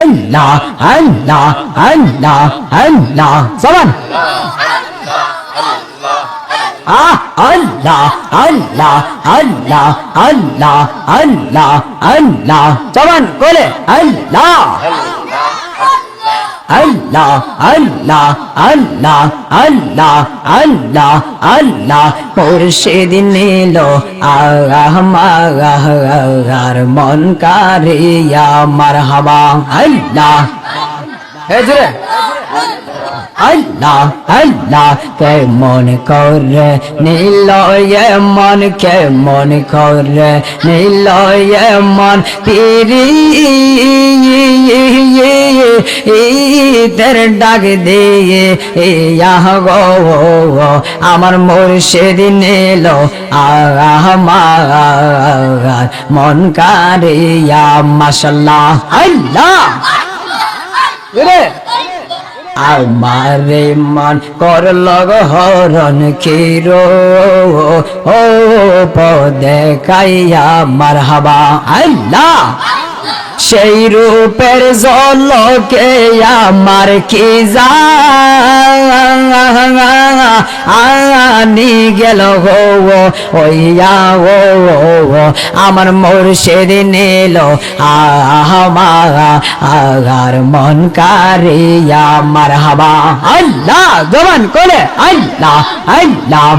আল্লাহ আল্লাহ আল্লাহ আল্লাহ জবান আল্লাহ আল্লাহ আল্লাহ আল্লাহ আল্লাহ আল্লাহ জবান বলে আল্লাহ আল্লাহ আল্লাহ আল্লাহ আল্লাহ আল্লাহ আল্লাহ মুর্শিদ নিল আমার মন কারিয়া মারহাবা আল্লাহ হেজরে আল্লাহ আল্লাহ কেমন করে নীল মন কেমন করে নীল মন পিরি ঈদের ডাক দিয়ে গো আমার মুর্শিদ নিল আমার মন কারিয়া মাশাআল্লাহ আল্লাহ আমারে মন করল হরণ ক্ষীরো ও পদে কাইয়া মারহাবা আল্লাহ সেই রূপের ঝলকে আমার কি জানি গেল গো ওইয়া ও আমার মুর্শিদ নিল আমার মন কারিয়া মারহাবা আল্লাহ জবান করে আল্লাহ আল্লাহ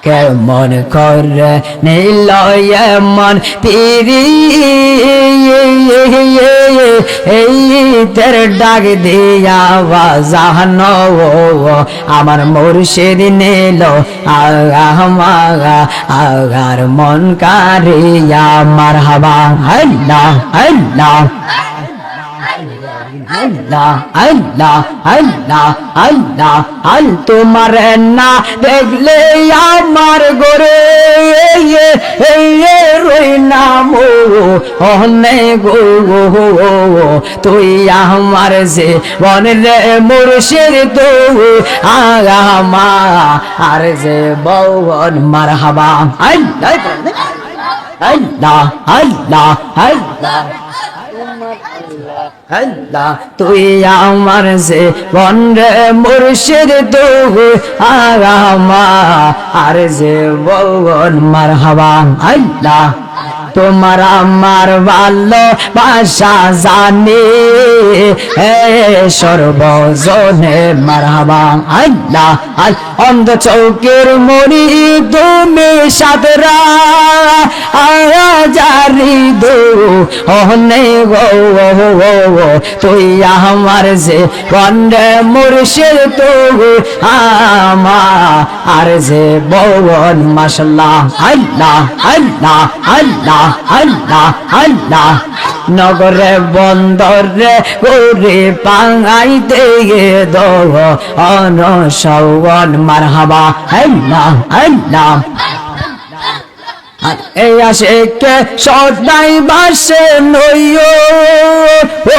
কেমন করে নীল মন পিরি তের ডাক দিয়া বাজানো আমার মুর্শিদ নিল আমার মন কারিয়া মারহাবা আল্লাহ আল্লাহ আল্লাহ আল্লাহ আল্লাহ আল্লাহ আল তোমার না দেখলে আমার গোরে রই নাম অনে গো তুই আমার যে বনরে মুর্শিদ তো আর যে বৌন মারহাবা আল্লাহ আল্লাহ আল্লাহ আল্লাহ আল্লাহ তুই আমার যে বনরে মুর্শিদ তো আর যে বৌন মারহাবা আল্লাহ তোমার আমার ভালোবাসা জানি সর্বজনে মারহাবা আল্লাহ আল অন্ধ চৌকের মনি তুমি সাদরা জারি দো অনে গো তুই আমার যে বন্দে মুর্শিদ তো আর যে বৌন মাশাআল্লাহ আল্লাহ আল্লাহ আল্লাহ আল্লাহ আল্লাহ নগরে বন্দরে গরে পাঙাইতে দো অনসওয়ান মারহাবা আল্লাহ আল্লাহ এই আশেকে সদাই বাসে নইও ও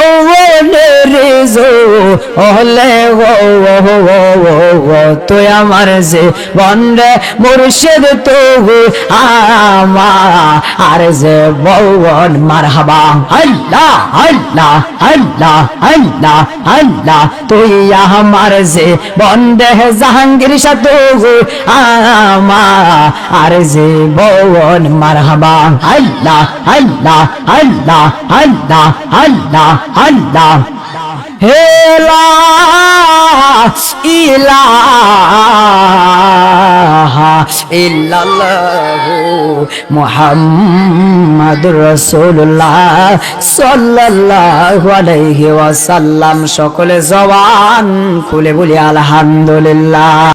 রেজো ওলে ও তুই আমার যে বন্দে মুর্শিদ তো আর যে বৌন মারহাবা আল্লাহ আল্লাহ আল্লাহ আল্লাহ আল্লাহ তুই আমার যে বন্দে জাহাঙ্গীর সাথে আর যে বৌন মারহাবা আল্লাহ আল্লাহ আল্লাহ আল্লাহ আল্লাহ আল্লাহ হে লা ইলাহা ইল্লাল্লাহু মুহাম্মাদুর রাসূলুল্লাহ সাল্লাল্লাহু আলাইহি ওয়াসাল্লাম সকলে জবান খুলে বলি আলহামদুলিল্লাহ।